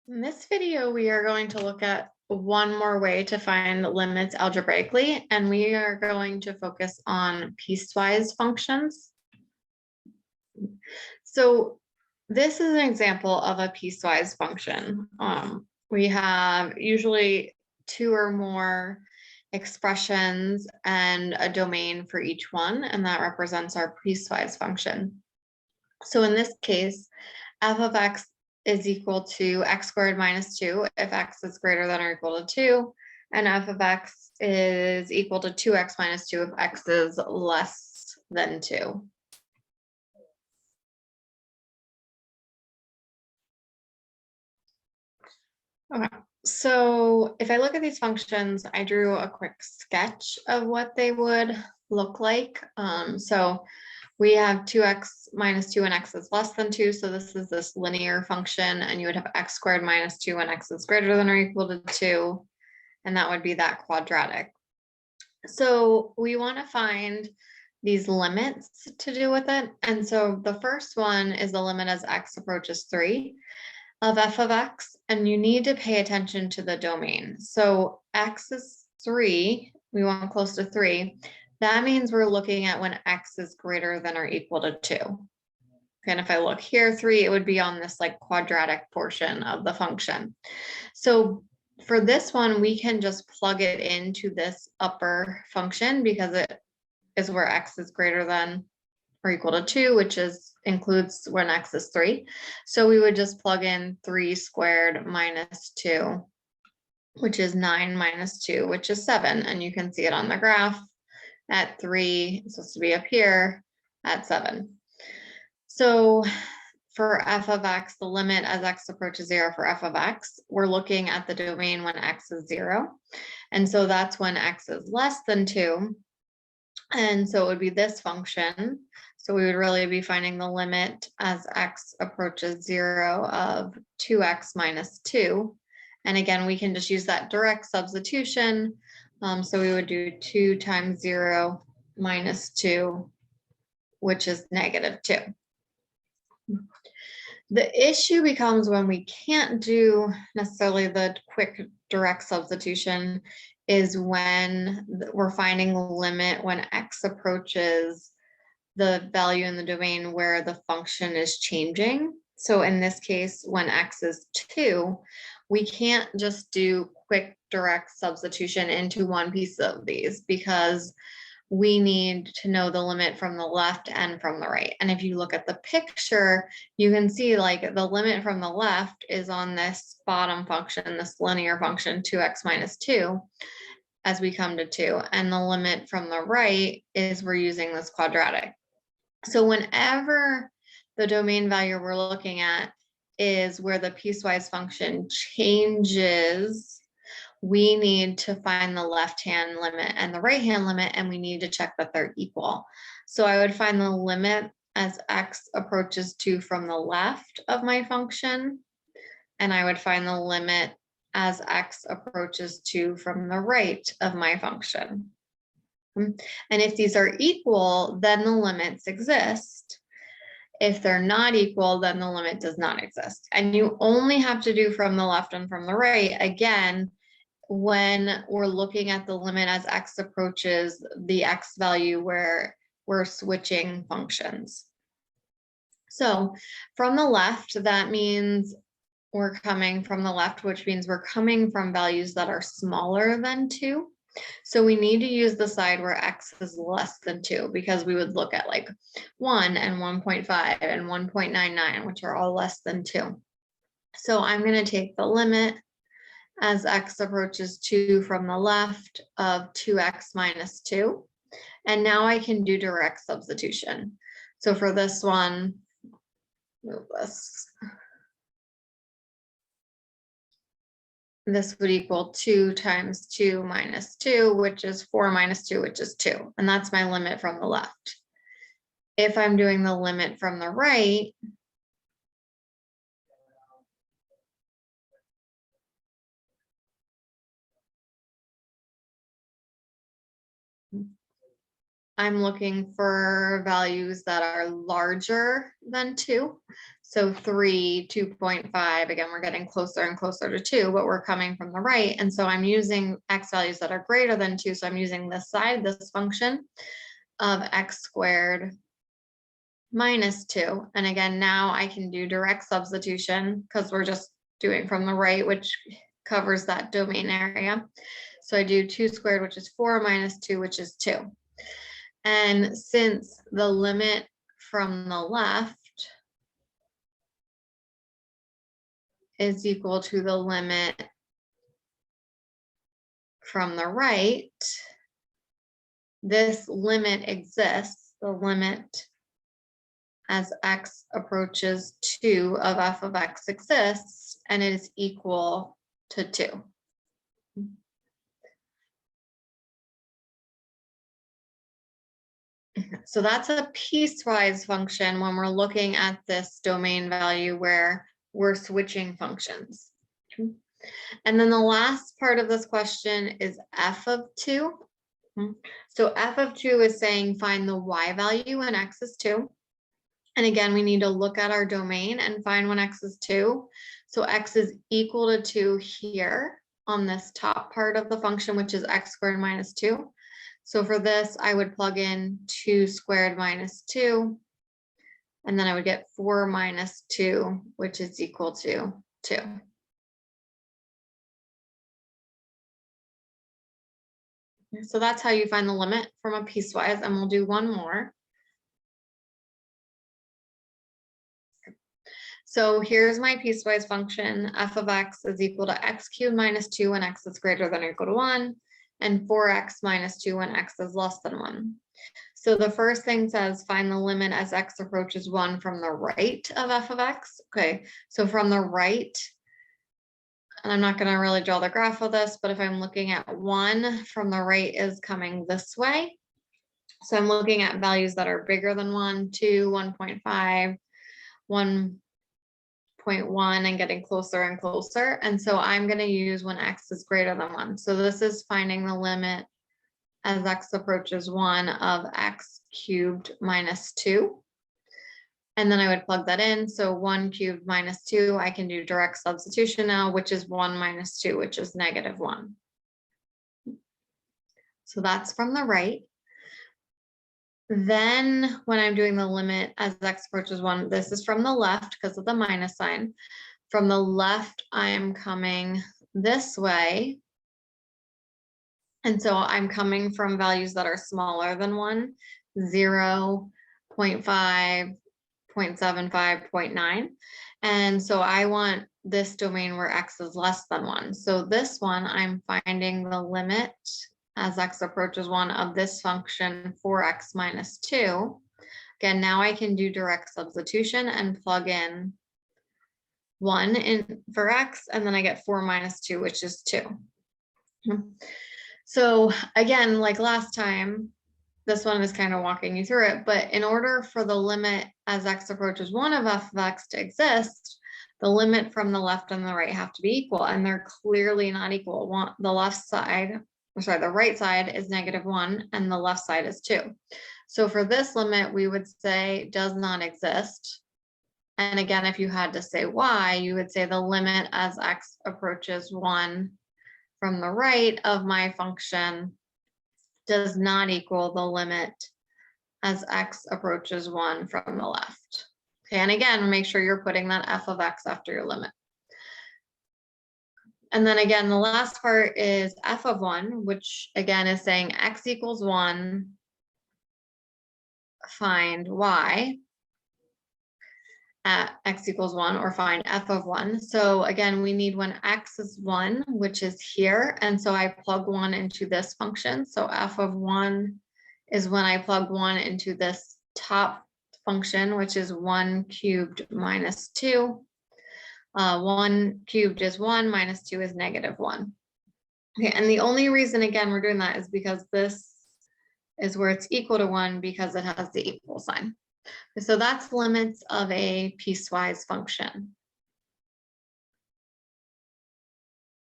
In this video, we are going to look at one more way to find limits algebraically, and we are going to focus on piecewise functions. So this is an example of a piecewise function. We have usually two or more expressions and a domain for each one, and that represents our piecewise function. So in this case, f of x is equal to x squared minus 2 if x is greater than or equal to 2, and f of x is equal to 2x minus 2 if x is less than 2. Okay, so if I look at these functions, I drew a quick sketch of what they would look like. So we have 2x minus 2 and x is less than 2. So this is this linear function, and you would have x squared minus 2 when x is greater than or equal to 2. And that would be that quadratic. So we want to find these limits to do with it. And so the first one is the limit as x approaches 3 of f of x, and you need to pay attention to the domain. So x is 3, we want close to 3. That means we're looking at when x is greater than or equal to 2. And if I look here, 3, it would be on this like quadratic portion of the function. So for this one, we can just plug it into this upper function because it is where x is greater than or equal to 2, which includes when x is 3. So we would just plug in 3 squared minus 2, which is 9 minus 2, which is 7. And you can see it on the graph at 3, it's supposed to be up here at 7. So for f of x, the limit as x approaches 0 for f of x, we're looking at the domain when x is 0. And so that's when x is less than 2. And so it would be this function. So we would really be finding the limit as x approaches 0 of 2x minus 2. And again, we can just use that direct substitution. So we would do 2 times 0 minus 2, which is negative 2. The issue becomes when we can't do necessarily the quick direct substitution is when we're finding the limit when x approaches the value in the domain where the function is changing. So in this case, when x is 2, we can't just do quick direct substitution into one piece of these because we need to know the limit from the left and from the right. And if you look at the picture, you can see like the limit from the left is on this bottom function, this linear function, 2x minus 2, as we come to 2. And the limit from the right is we're using this quadratic. So whenever the domain value we're looking at is where the piecewise function changes, we need to find the left-hand limit and the right-hand limit, and we need to check that they're equal. So I would find the limit as x approaches 2 from the left of my function, and I would find the limit as x approaches 2 from the right of my function. And if these are equal, then the limits exist. If they're not equal, then the limit does not exist. And you only have to do from the left and from the right, again, when we're looking at the limit as x approaches the x value where we're switching functions. So from the left, that means we're coming from the left, which means we're coming from values that are smaller than 2. So we need to use the side where x is less than 2 because we would look at like 1 and 1.5 and 1.99, which are all less than 2. So I'm going to take the limit as x approaches 2 from the left of 2x minus 2. And now I can do direct substitution. So for this one, move this. This would equal 2 times 2 minus 2, which is 4 minus 2, which is 2. And that's my limit from the left. If I'm doing the limit from the right, I'm looking for values that are larger than 2. So 3, 2.5, again, we're getting closer and closer to 2, but we're coming from the right. And so I'm using x values that are greater than 2. So I'm using this side, this function of x squared minus 2. And again, now I can do direct substitution because we're just doing from the right, which covers that domain area. So I do 2 squared, which is 4, minus 2, which is 2. And since the limit from the left is equal to the limit from the right, this limit exists, the limit as x approaches 2 of f of x exists, and it is equal to 2. So that's a piecewise function when we're looking at this domain value where we're switching functions. And then the last part of this question is f of 2. So f of 2 is saying find the y value when x is 2. And again, we need to look at our domain and find when x is 2. So x is equal to 2 here on this top part of the function, which is x squared minus 2. So for this, I would plug in 2 squared minus 2, and then I would get 4 minus 2, which is equal to 2. So that's how you find the limit from a piecewise, and we'll do one more. So here's my piecewise function. F of x is equal to x cubed minus 2 when x is greater than or equal to 1, and 4x minus 2 when x is less than 1. So the first thing says find the limit as x approaches 1 from the right of f of x. Okay, so from the right, and I'm not going to really draw the graph of this, but if I'm looking at 1 from the right is coming this way. So I'm looking at values that are bigger than 1, 2, 1.5, 1.1, and getting closer and closer. And so I'm going to use when x is greater than 1. So this is finding the limit as x approaches 1 of x cubed minus 2. And then I would plug that in. So 1 cubed minus 2, I can do direct substitution now, which is 1 minus 2, which is negative 1. So that's from the right. Then when I'm doing the limit as x approaches 1, this is from the left because of the minus sign. From the left, I'm coming this way. And so I'm coming from values that are smaller than 1, 0, 0.5, 0.75, 0.9. And so I want this domain where x is less than 1. So this one, I'm finding the limit as x approaches 1 of this function 4x minus 2. Again, now I can do direct substitution and plug in 1 in for x, and then I get 4 minus 2, which is 2. So again, like last time, this one is kind of walking you through it, but in order for the limit as x approaches 1 of f of x to exist, the limit from the left and the right have to be equal, and they're clearly not equal. The left side, the right side is -1 and the left side is 2. So for this limit, we would say does not exist. And again, if you had to say why, you would say the limit as x approaches 1 from the right of my function does not equal the limit as x approaches 1 from the left. Okay, and again, make sure you're putting that f of x after your limit. And then again, the last part is f of 1, which again is saying x equals 1, find y at x equals 1, or find f of 1. So again, we need when x is 1, which is here. And so I plug 1 into this function. So f of 1 is when I plug 1 into this top function, which is 1 cubed minus 2. 1 cubed is 1, minus 2 is -1. Okay, and the only reason, again, we're doing that is because this is where it's equal to 1 because it has the equal sign. So that's limits of a piecewise function.